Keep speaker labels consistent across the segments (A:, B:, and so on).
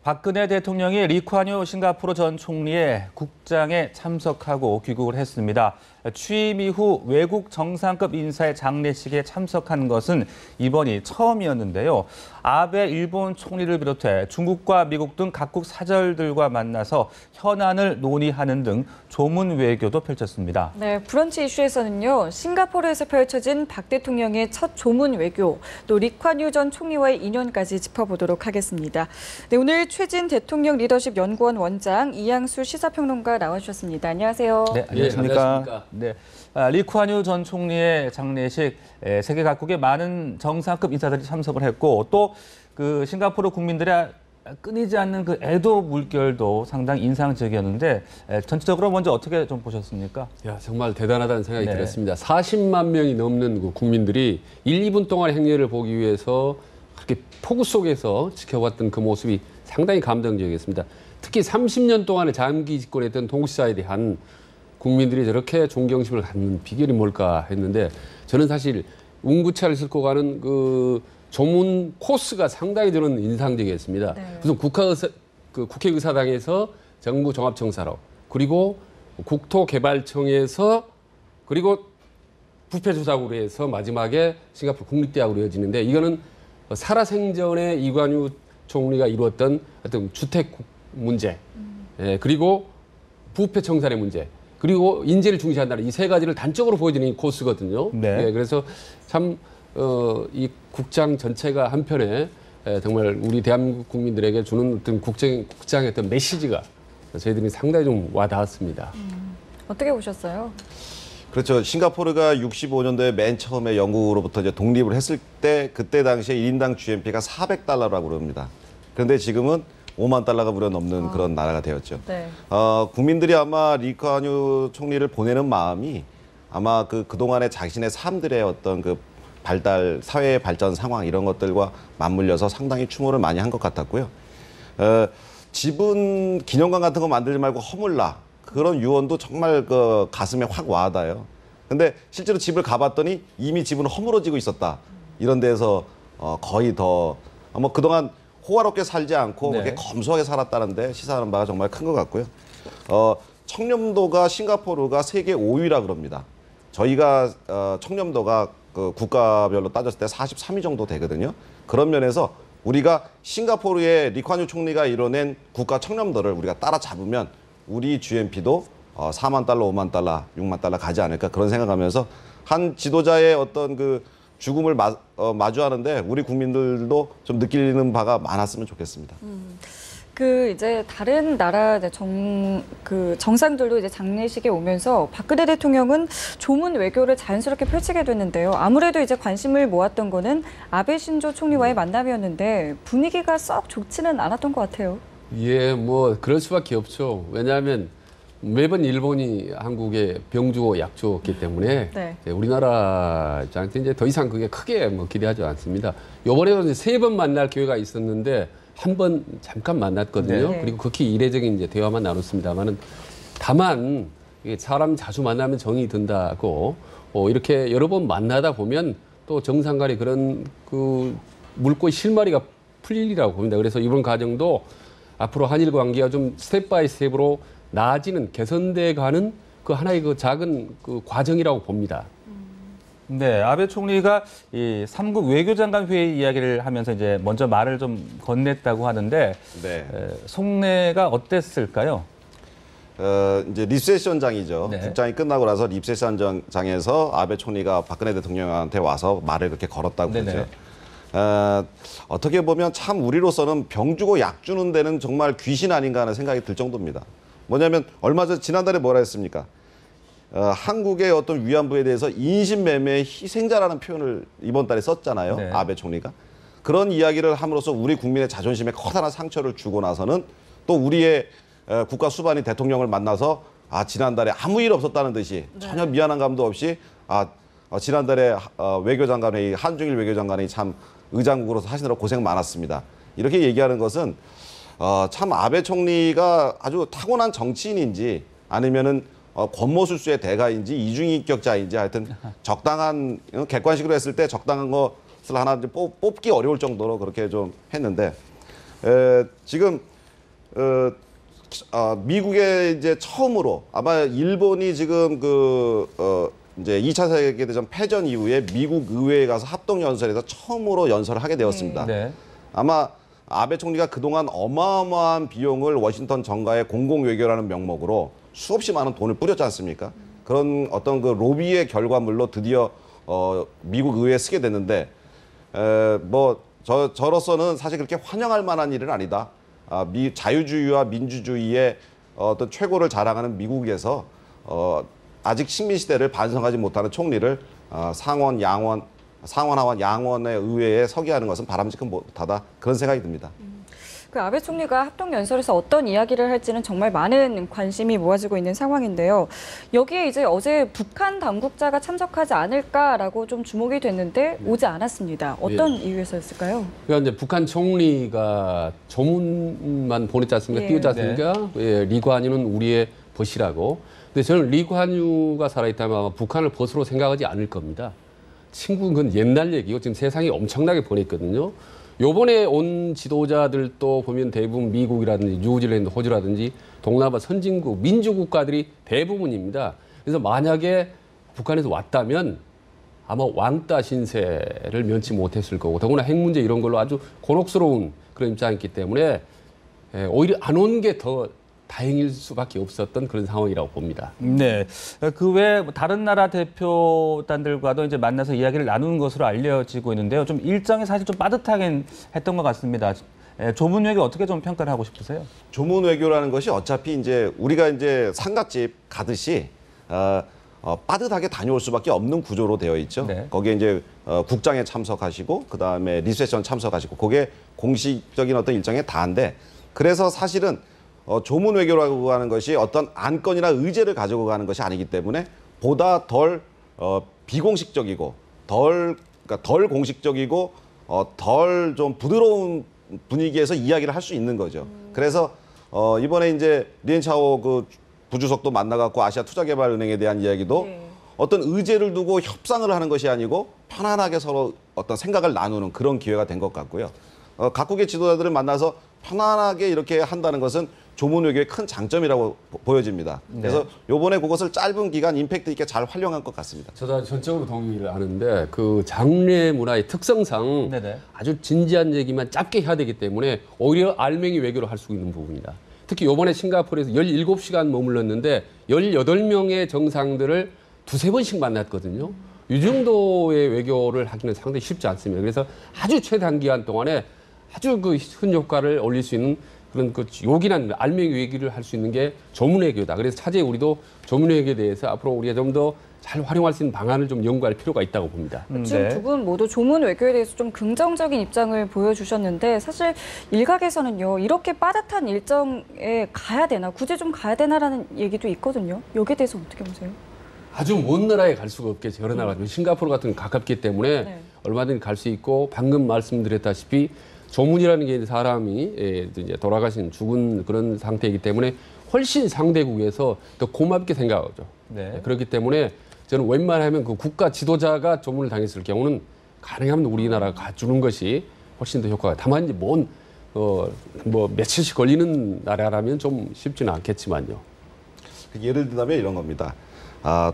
A: 박근혜 대통령이 리쿠안유 싱가포르 전 총리의 국장에 참석하고 귀국을 했습니다. 취임 이후 외국 정상급 인사의 장례식에 참석한 것은 이번이 처음이었는데요. 아베 일본 총리를 비롯해 중국과 미국 등 각국 사절들과 만나서 현안을 논의하는 등 조문 외교도 펼쳤습니다.
B: 네, 브런치 이슈에서는요. 싱가포르에서 펼쳐진 박 대통령의 첫 조문 외교, 또 리쿠안유 전 총리와의 인연까지 짚어보도록 하겠습니다. 네, 오늘 최진 대통령 리더십 연구원 원장 이양수 시사평론가 나와주셨습니다. 안녕하세요.
A: 네, 안녕하십니까. 네, 리쿠안유 전 총리의 장례식, 세계 각국의 많은 정상급 인사들이 참석을 했고 또 그 싱가포르 국민들의 끊이지 않는 그 애도 물결도 상당히 인상적이었는데 전체적으로 먼저 어떻게 좀 보셨습니까?
C: 야, 정말 대단하다는 생각이 들었습니다. 40만 명이 넘는 그 국민들이 1, 2분 동안 행렬을 보기 위해서 그렇게 폭우 속에서 지켜봤던 그 모습이 상당히 감동적이었습니다. 특히 30년 동안의 장기 집권했던 동시사에 대한 국민들이 저렇게 존경심을 갖는 비결이 뭘까 했는데 저는 사실 운구차를 싣고 가는 그 조문 코스가 상당히 저는 인상적이었습니다.
B: 네.
C: 무슨 국회의사당에서 정부 종합청사로 그리고 국토개발청에서 그리고 부패조작으로 해서 마지막에 싱가포르 국립대학으로 이어지는데 이거는 살아생전에 이관유 총리가 이루었던 어떤 주택 문제 그리고 부패 청산의 문제 그리고 인재를 중시한다는 이 세 가지를 단적으로 보여주는 코스거든요.
A: 네.
C: 그래서 참 이 국장 전체가 한편에 정말 우리 대한민국 국민들에게 주는 어떤 국장의 어떤 메시지가 저희들이 상당히 좀 와닿았습니다.
B: 어떻게 보셨어요?
D: 그렇죠. 싱가포르가 65년도에 맨 처음에 영국으로부터 이제 독립을 했을 때 그때 당시에 1인당 GNP가 400달러라고 그럽니다. 그런데 지금은 5만 달러가 무려 넘는 그런 나라가 되었죠.
B: 네.
D: 국민들이 아마 리쿠안유 총리를 보내는 마음이 아마 그동안의 자신의 삶들의 어떤 그 발달, 사회의 발전 상황 이런 것들과 맞물려서 상당히 추모를 많이 한 것 같았고요. 집은 기념관 같은 거 만들지 말고 허물라. 그런 유언도 정말 그 가슴에 확 와닿아요. 근데 실제로 집을 가봤더니 이미 집은 허물어지고 있었다. 이런 데서 거의 더 뭐 그동안 호화롭게 살지 않고
A: 네.
D: 그렇게 검소하게 살았다는데 시사하는 바가 정말 큰 것 같고요. 청렴도가 싱가포르가 세계 5위라 그럽니다. 저희가 청렴도가 그 국가별로 따졌을 때 43위 정도 되거든요. 그런 면에서 우리가 싱가포르의 리쿠안유 총리가 이뤄낸 국가 청렴도를 우리가 따라잡으면 우리 GNP도 4만 달러, 5만 달러, 6만 달러 가지 않을까 그런 생각하면서 한 지도자의 어떤 그 죽음을 마주하는데 우리 국민들도 좀 느끼는 바가 많았으면 좋겠습니다.
B: 이제 다른 나라 정상들도 이제 장례식에 오면서 박근혜 대통령은 조문 외교를 자연스럽게 펼치게 됐는데요. 아무래도 이제 관심을 모았던 거는 아베 신조 총리와의 만남이었는데 분위기가 썩 좋지는 않았던 것 같아요.
C: 예, 뭐 그럴 수밖에 없죠. 왜냐하면 매번 일본이 한국에 병주고 약주었기 때문에
B: 네.
C: 우리나라 입장에서 이제 더 이상 그게 크게 뭐 기대하지 않습니다. 이번에도 이제 3번 만날 기회가 있었는데 한 번 잠깐 만났거든요.
B: 네.
C: 그리고 극히 이례적인 이제 대화만 나눴습니다만은 다만 이게 사람 자주 만나면 정이 든다고 이렇게 여러 번 만나다 보면 또 정상 간의 그런 그 물꼬의 실마리가 풀리리라고 봅니다. 그래서 이번 과정도 앞으로 한일 관계가 좀 스텝 바이 스텝으로 나아지는 개선돼 가는 그 하나의 그 작은 그 과정이라고 봅니다.
A: 네, 아베 총리가 이 3국 외교장관 회의 이야기를 하면서 이제 먼저 말을 좀 건넸다고 하는데
D: 네.
A: 속내가 어땠을까요?
D: 이제 립세션장이죠.
A: 네.
D: 국장이 끝나고 나서 립세션장에서 아베 총리가 박근혜 대통령한테 와서 말을 그렇게 걸었다고
A: 네네.
D: 그러죠. 어떻게 보면 참 우리로서는 병 주고 약 주는 데는 정말 귀신 아닌가 하는 생각이 들 정도입니다. 뭐냐면 얼마 전 지난달에 뭐라 했습니까? 한국의 어떤 위안부에 대해서 인신매매의 희생자라는 표현을 이번 달에 썼잖아요.
A: 네.
D: 아베 총리가. 그런 이야기를 함으로써 우리 국민의 자존심에 커다란 상처를 주고 나서는 또 우리의 국가 수반이 대통령을 만나서 지난달에 아무 일 없었다는 듯이 전혀 미안한 감도 없이 지난달에 외교장관 회의, 한중일 외교장관 회의 참 의장국으로서 하시느라 고생 많았습니다. 이렇게 얘기하는 것은 참 아베 총리가 아주 타고난 정치인인지 아니면은 권모술수의 대가인지 이중인격자인지 하여튼 적당한 객관식으로 했을 때 적당한 것을 하나 뽑기 어려울 정도로 그렇게 좀 했는데 지금 미국에 이제 처음으로 아마 일본이 지금 이제 2차 세계대전 패전 이후에 미국 의회에 가서 합동 연설에서 처음으로 연설을 하게 되었습니다.
A: 네.
D: 아마 아베 총리가 그동안 어마어마한 비용을 워싱턴 정가의 공공외교라는 명목으로 수없이 많은 돈을 뿌렸지 않습니까? 그런 어떤 그 로비의 결과물로 드디어 미국 의회에 쓰게 됐는데 저로서는 사실 그렇게 환영할 만한 일은 아니다. 자유주의와 민주주의의 어떤 최고를 자랑하는 미국에서 아직 식민 시대를 반성하지 못하는 총리를 상원, 하원, 양원의 의회에 서게 하는 것은 바람직한 못하다 그런 생각이 듭니다.
B: 그 아베 총리가 합동 연설에서 어떤 이야기를 할지는 정말 많은 관심이 모아지고 있는 상황인데요. 여기에 이제 어제 북한 당국자가 참석하지 않을까라고 좀 주목이 됐는데 오지 않았습니다. 어떤 이유에서였을까요?
C: 그러니까 이제 북한 총리가 조문만 보냈지 않습니까?
B: 예.
C: 띄우지 않습니까? 예, 리관유는 우리의 벗이라고. 근데 저는 리관유가 살아있다면 아마 북한을 벗으로 생각하지 않을 겁니다. 친구는 그건 옛날 얘기고 지금 세상이 엄청나게 변했거든요. 요번에 온 지도자들도 보면 대부분 미국이라든지 뉴질랜드, 호주라든지 동남아 선진국, 민주국가들이 대부분입니다. 그래서 만약에 북한에서 왔다면 아마 왕따 신세를 면치 못했을 거고 더구나 핵 문제 이런 걸로 아주 곤혹스러운 그런 입장이기 때문에 오히려 안 온 게 더 다행일 수밖에 없었던 그런 상황이라고 봅니다.
A: 네. 그 외에 다른 나라 대표단들과도 이제 만나서 이야기를 나누는 것으로 알려지고 있는데요. 좀 일정이 사실 좀 빠듯하긴 했던 것 같습니다. 조문 외교 어떻게 좀 평가를 하고 싶으세요?
D: 조문 외교라는 것이 어차피 이제 우리가 이제 상갓집 가듯이 빠듯하게 다녀올 수밖에 없는 구조로 되어 있죠.
A: 네.
D: 거기에 이제 국장에 참석하시고 그 다음에 리셉션 참석하시고 그게 공식적인 어떤 일정의 다인데 그래서 사실은 조문 외교라고 하는 것이 어떤 안건이나 의제를 가지고 가는 것이 아니기 때문에 보다 덜 비공식적이고 그러니까 덜 공식적이고 덜 좀 부드러운 분위기에서 이야기를 할 수 있는 거죠. 그래서 이번에 이제 리엔차오 그 부주석도 만나갖고 아시아 투자개발은행에 대한 이야기도 어떤 의제를 두고 협상을 하는 것이 아니고 편안하게 서로 어떤 생각을 나누는 그런 기회가 된 것 같고요. 각국의 지도자들을 만나서 편안하게 이렇게 한다는 것은 조문 외교의 큰 장점이라고 보여집니다. 그래서 이번에 그것을 짧은 기간 임팩트 있게 잘 활용한 것 같습니다.
C: 저도 전적으로 동의를 하는데 그 장례 문화의 특성상
A: 네네.
C: 아주 진지한 얘기만 짧게 해야 되기 때문에 오히려 알맹이 외교를 할 수 있는 부분이다. 특히 이번에 싱가포르에서 17시간 머물렀는데 18명의 정상들을 두세 번씩 만났거든요. 이 정도의 외교를 하기는 상당히 쉽지 않습니다. 그래서 아주 최단기간 동안에 아주 그 흔효과를 올릴 수 있는 그런 그 요긴한 알맹이 외교를 할 수 있는 게 조문 외교다. 그래서 차제히 우리도 조문 외교에 대해서 앞으로 우리가 좀 더 잘 활용할 수 있는 방안을 좀 연구할 필요가 있다고 봅니다.
B: 지금 두 분 모두 조문 외교에 대해서 좀 긍정적인 입장을 보여주셨는데 사실 일각에서는요 이렇게 빠듯한 일정에 가야 되나 굳이 좀 가야 되나라는 얘기도 있거든요. 여기에 대해서 어떻게 보세요?
C: 아주 먼 나라에 갈 수가 없겠죠. 여러 나라. 싱가포르 같은 건 가깝기 때문에
B: 네.
C: 얼마든지 갈 수 있고 방금 말씀드렸다시피 조문이라는 게 사람이 이제 돌아가신 죽은 그런 상태이기 때문에 훨씬 상대국에서 더 고맙게 생각하죠.
A: 네.
C: 그렇기 때문에 저는 웬만하면 그 국가 지도자가 조문을 당했을 경우는 가능하면 우리나라가 가주는 것이 훨씬 더 효과가. 다만 이제 뭐 며칠씩 걸리는 나라라면 좀 쉽지는 않겠지만요.
D: 예를 들자면 이런 겁니다.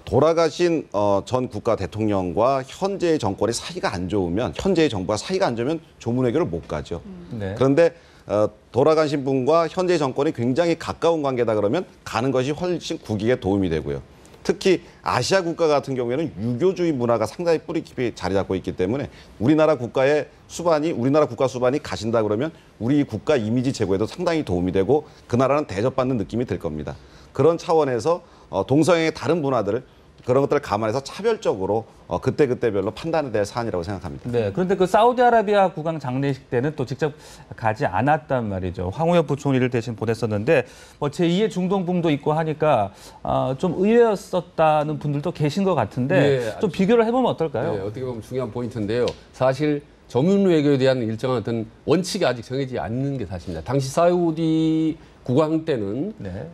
D: 돌아가신 전 국가 대통령과 현재의 정권의 사이가 안 좋으면 현재의 정부와 사이가 안 좋으면 조문 외교를 못 가죠.
A: 네.
D: 그런데 돌아가신 분과 현재의 정권이 굉장히 가까운 관계다 그러면 가는 것이 훨씬 국익에 도움이 되고요. 특히 아시아 국가 같은 경우에는 유교주의 문화가 상당히 뿌리 깊이 자리 잡고 있기 때문에 우리나라 국가 수반이 가신다 그러면 우리 국가 이미지 제고에도 상당히 도움이 되고 그 나라는 대접받는 느낌이 들 겁니다. 그런 차원에서 동서양의 다른 문화들을 그런 것들을 감안해서 차별적으로 그때그때별로 판단해야 될 사안이라고 생각합니다.
A: 네. 그런데 그 사우디아라비아 국왕 장례식 때는 또 직접 가지 않았단 말이죠. 황우엽 부총리를 대신 보냈었는데 뭐 제2의 중동붐도 있고 하니까 좀 의외였었다는 분들도 계신 것 같은데
C: 네,
A: 좀 비교를 해보면 어떨까요?
C: 네, 어떻게 보면 중요한 포인트인데요. 사실 조문 외교에 대한 일정한 어떤 원칙이 아직 정해지지 않는 게 사실입니다. 당시 사우디 국왕 때는
A: 네.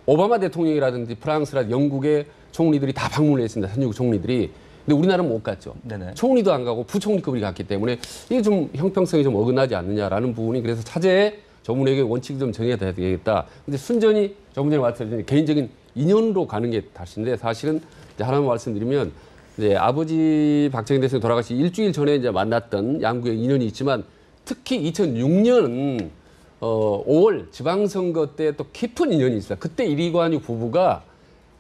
C: 오바마 대통령이라든지 프랑스라든지 영국의 총리들이 다 방문을 했습니다. 선진국 총리들이. 근데 우리나라는 못 갔죠.
A: 네네.
C: 총리도 안 가고 부총리급이 갔기 때문에 이게 좀 형평성이 좀 어긋나지 않느냐라는 부분이 그래서 차제에 조문회의 원칙 좀 정해야 되겠다. 근데 순전히 조금 전에 말씀드린 개인적인 인연으로 가는 게 다신데 사실은 이제 하나만 말씀드리면 이제 아버지 박정희 대통령 돌아가시 일주일 전에 이제 만났던 양국의 인연이 있지만 특히 2006년 5월 지방선거 때 또 깊은 인연이 있어요. 그때 이리관유 부부가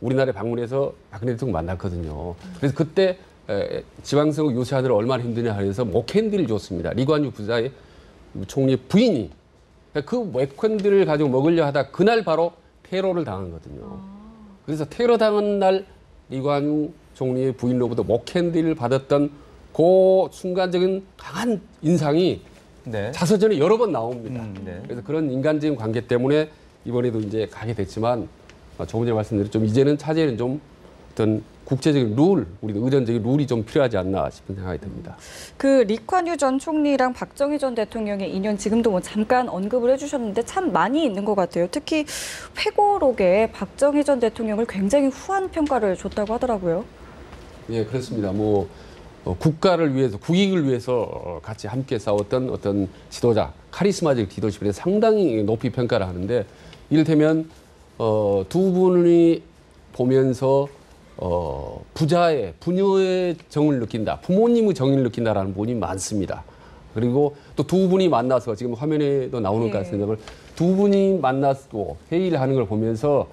C: 우리나라에 방문해서 박근혜 대통령 만났거든요. 그래서 그때 지방선거 유세하느라 얼마나 힘드냐 해서 목캔디를 줬습니다. 리관유 부자의 총리 부인이 그 목캔디를 가지고 먹으려 하다 그날 바로 테러를 당한거든요. 그래서 테러 당한 날 리관유 총리의 부인로부터 목캔디를 받았던 그 순간적인 강한 인상이
A: 네.
C: 자서전에 여러 번 나옵니다.
A: 네.
C: 그래서 그런 인간적인 관계 때문에 이번에도 이제 가게 됐지만 조금 전에 말씀드린 좀 이제는 차제는 좀 어떤 국제적인 룰, 우리도 의전적인 룰이 좀 필요하지 않나 싶은 생각이 듭니다.
B: 그 리콴유 전 총리랑 박정희 전 대통령의 인연 지금도 뭐 잠깐 언급을 해주셨는데 참 많이 있는 것 같아요. 특히 회고록에 박정희 전 대통령을 굉장히 후한 평가를 줬다고 하더라고요.
C: 예, 그렇습니다. 뭐 국가를 위해서, 국익을 위해서 같이 함께 싸웠던 어떤 지도자, 카리스마적 리더십에 상당히 높이 평가를 하는데 이를테면 두 분이 보면서 부자의, 부녀의 정을 느낀다, 부모님의 정을 느낀다라는 분이 많습니다. 그리고 또 두 분이 만나서 지금 화면에도 나오는 것 같습니다. 두 분이 만나고 회의를 하는 걸 보면서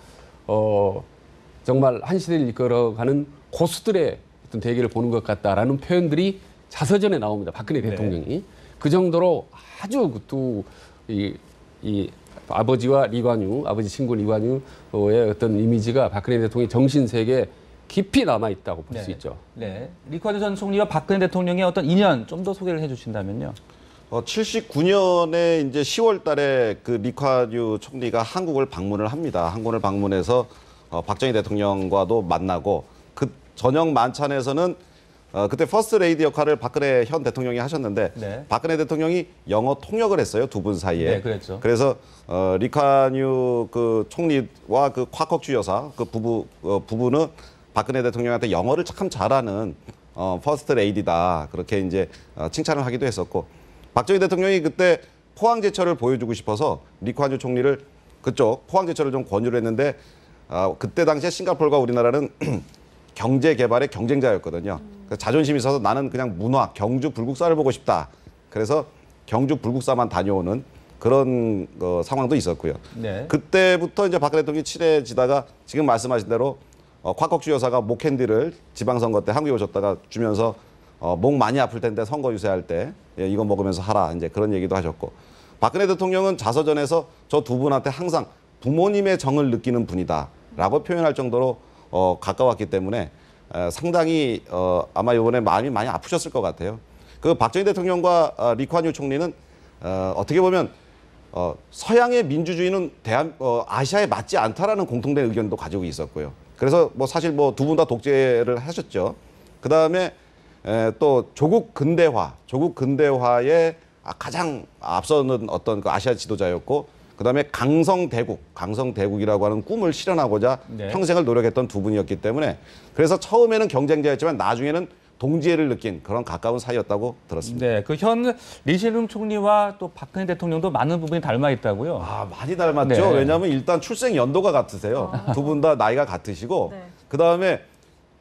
C: 정말 한 시대를 이끌어가는 고수들의 어떤 대결을 보는 것 같다라는 표현들이 자서전에 나옵니다. 박근혜 대통령이. 그 정도로 아주 이 아버지와 리관유, 아버지 친구 리관유의 어떤 이미지가 박근혜 대통령의 정신세계에 깊이 남아있다고 볼 수 있죠.
A: 네. 리콴유 전 총리와 박근혜 대통령의 어떤 인연 좀 더 소개를 해주신다면요.
D: 79년에 이제 10월 달에 그 리콴유 총리가 한국을 방문을 합니다. 한국을 방문해서 박정희 대통령과도 만나고 그 저녁 만찬에서는 그때 퍼스트 레이디 역할을 박근혜 현 대통령이 하셨는데
A: 네.
D: 박근혜 대통령이 영어 통역을 했어요. 두 분 사이에.
A: 네, 그랬죠.
D: 그래서 리콴유 그 총리와 그 夸콕주 여사 그 부부는 박근혜 대통령한테 영어를 참 잘하는 퍼스트 레이디다. 그렇게 이제 칭찬을 하기도 했었고 박정희 대통령이 그때 포항제철을 보여주고 싶어서 리콴유 총리를 그쪽 포항제철을 좀 권유를 했는데 그때 당시에 싱가포르가 우리나라는 경제 개발의 경쟁자였거든요. 그래서 자존심이 있어서 나는 그냥 문화, 경주 불국사를 보고 싶다. 그래서 경주 불국사만 다녀오는 그런 상황도 있었고요.
A: 네.
D: 그때부터 이제 박근혜 대통령이 친해지다가 지금 말씀하신 대로 夸콕주 여사가 목캔디를 지방선거 때 한국에 오셨다가 주면서 목 많이 아플 텐데 선거 유세할 때 이거 먹으면서 하라 이제 그런 얘기도 하셨고 박근혜 대통령은 자서전에서 저 두 분한테 항상 부모님의 정을 느끼는 분이다라고 표현할 정도로 가까웠기 때문에 상당히 아마 이번에 마음이 많이 아프셨을 것 같아요. 그 박정희 대통령과 리콴유 총리는 어떻게 보면 서양의 민주주의는 아시아에 맞지 않다라는 공통된 의견도 가지고 있었고요. 그래서 뭐 사실 뭐 두 분 다 독재를 하셨죠. 그 다음에 또 조국 근대화의 가장 앞서는 어떤 그 아시아 지도자였고, 그 다음에 강성대국이라고 하는 꿈을 실현하고자
A: 네.
D: 평생을 노력했던 두 분이었기 때문에 그래서 처음에는 경쟁자였지만 나중에는 동지애를 느낀 그런 가까운 사이였다고 들었습니다.
A: 네, 그 현 리시룽 총리와 또 박근혜 대통령도 많은 부분이 닮아 있다고요.
D: 많이 닮았죠.
A: 네.
D: 왜냐하면 일단 출생 연도가 같으세요. 두 분 다 나이가 같으시고,
B: 네.
D: 그 다음에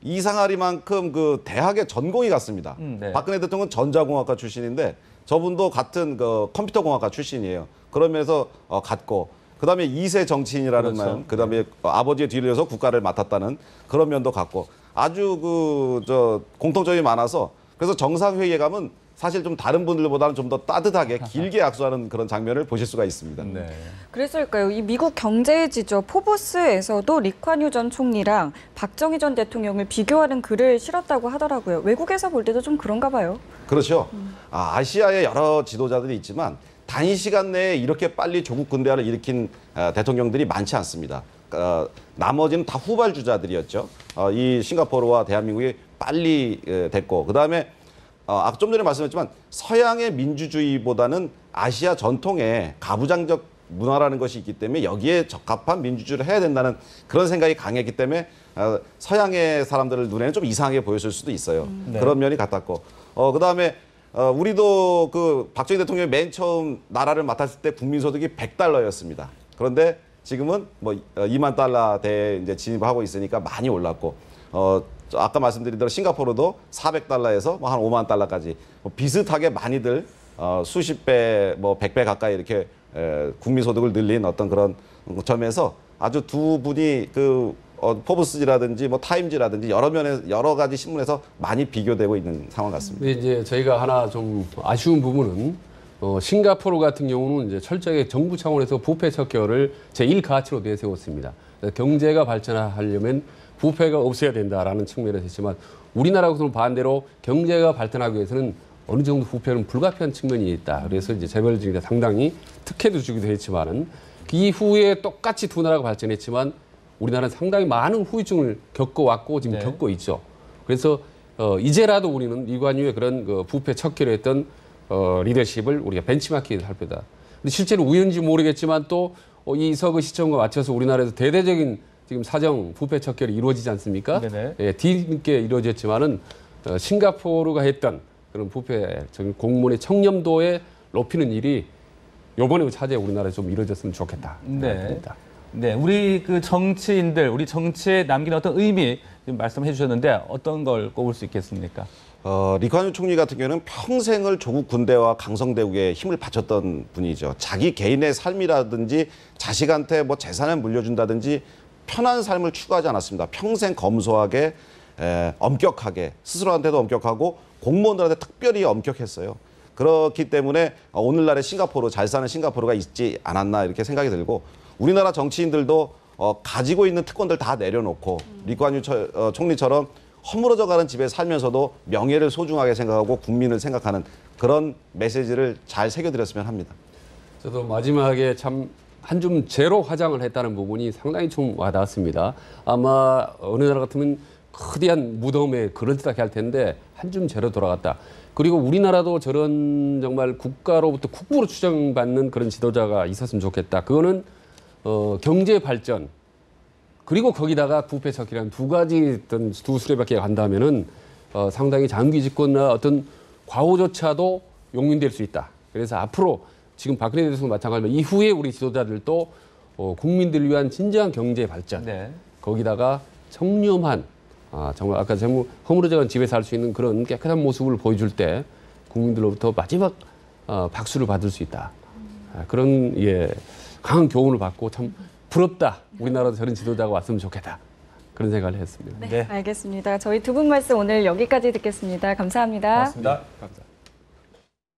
D: 이상하리만큼 그 대학의 전공이 같습니다.
A: 네.
D: 박근혜 대통령은 전자공학과 출신인데 저분도 같은 그 컴퓨터공학과 출신이에요. 그런 면에서 같고, 그 다음에 2세 정치인이라는
A: 그렇죠.
D: 말, 그 다음에 아버지의 뒤를 이어서 국가를 맡았다는 그런 면도 같고, 아주 공통점이 많아서 그래서 정상회의에 가면 사실 좀 다른 분들보다는 좀 더 따뜻하게 길게 악수하는 그런 장면을 보실 수가 있습니다.
A: 네.
B: 그래서일까요? 이 미국 경제지죠 포브스에서도 리콴유 전 총리랑 박정희 전 대통령을 비교하는 글을 실었다고 하더라고요. 외국에서 볼 때도 좀 그런가 봐요.
D: 그렇죠. 아시아에 여러 지도자들이 있지만 단시간 내에 이렇게 빨리 조국 근대화를 일으킨 대통령들이 많지 않습니다. 나머지는 다 후발주자들이었죠. 이 싱가포르와 대한민국이 빨리 됐고, 그다음에 아까 좀 전에 말씀했지만 서양의 민주주의보다는 아시아 전통의 가부장적 문화라는 것이 있기 때문에 여기에 적합한 민주주의를 해야 된다는 그런 생각이 강했기 때문에 서양의 사람들을 눈에는 좀 이상하게 보였을 수도 있어요.
A: 네.
D: 그런 면이 같았고, 그다음에 우리도 그 박정희 대통령이 맨 처음 나라를 맡았을 때 국민소득이 100달러였습니다. 그런데 지금은 뭐 2만 달러대에 이제 진입하고 있으니까 많이 올랐고, 아까 말씀드린 대로 싱가포르도 400달러에서 뭐 한 5만 달러까지 뭐 비슷하게 많이들 수십 배, 뭐 100배 가까이 이렇게 국민소득을 늘린 어떤 그런 점에서 아주 두 분이 그 포브스지라든지 뭐 타임지라든지 여러 가지 신문에서 많이 비교되고 있는 상황 같습니다.
C: 근데 이제 저희가 하나 좀 아쉬운 부분은 싱가포르 같은 경우는 이제 철저하게 정부 차원에서 부패 척결을 제1가치로 내세웠습니다. 경제가 발전하려면 부패가 없어야 된다라는 측면에서 했지만 우리나라하고는 반대로 경제가 발전하기 위해서는 어느 정도 부패는 불가피한 측면이 있다. 그래서 이제 재벌주의가 상당히 특혜도 주기도 했지만은 그 이후에 똑같이 두 나라가 발전했지만 우리나라는 상당히 많은 후유증을 겪어왔고 지금 겪고 있죠. 그래서 이제라도 우리는 이관유의 그런 그 부패 척결을 했던 리더십을 우리가 벤치마킹해서 할 거다. 근데 실제로 우연인지 모르겠지만 또 이 서거 시점과 맞춰서 우리나라에서 대대적인 지금 사정 부패 척결이 이루어지지 않습니까? 예, 뒤늦게 이루어졌지만은 싱가포르가 했던 그런 부패 공무원의 청렴도에 높이는 일이 이번에 차제에 우리나라에 좀 이루어졌으면 좋겠다.
A: 네, 우리 그 정치인들, 우리 정치에 남긴 어떤 의미 지금 말씀해 주셨는데 어떤 걸 꼽을 수 있겠습니까?
D: 리관유 총리 같은 경우는 평생을 조국 군대와 강성대국에 힘을 바쳤던 분이죠. 자기 개인의 삶이라든지 자식한테 뭐 재산을 물려준다든지 편한 삶을 추구하지 않았습니다. 평생 검소하게, 엄격하게, 스스로한테도 엄격하고 공무원들한테 특별히 엄격했어요. 그렇기 때문에 오늘날의 싱가포르, 잘 사는 싱가포르가 있지 않았나 이렇게 생각이 들고, 우리나라 정치인들도 가지고 있는 특권들 다 내려놓고 리관유 총리처럼 허물어져가는 집에 살면서도 명예를 소중하게 생각하고 국민을 생각하는 그런 메시지를 잘 새겨드렸으면 합니다.
C: 저도 마지막에 참 한 줌 제로 화장을 했다는 부분이 상당히 좀 와닿았습니다. 아마 어느 나라 같으면 거대한 무덤에 그럴듯하게 할 텐데 한 줌 제로 돌아갔다. 그리고 우리나라도 저런 정말 국가로부터 국부로 추정받는 그런 지도자가 있었으면 좋겠다. 그거는 경제 발전 그리고 거기다가 부패 척결이라는 두 가지 어떤 두 수레바퀴가 간다면은 상당히 장기 집권이나 어떤 과오조차도 용인될 수 있다. 그래서 앞으로 지금 박근혜 대통령 마찬가지로 이후에 우리 지도자들도 국민들을 위한 진정한 경제 발전 거기다가 청렴한 정말 아까 허물어져간 집에 살 수 있는 그런 깨끗한 모습을 보여줄 때 국민들로부터 마지막 박수를 받을 수 있다. 그런 강한 교훈을 받고 참 부럽다. 우리나라도 저런 지도자가 왔으면 좋겠다. 그런 생각을 했습니다.
B: 네, 알겠습니다. 저희 두 분 말씀 오늘 여기까지 듣겠습니다. 감사합니다.
A: 고맙습니다.
C: 감사합니다.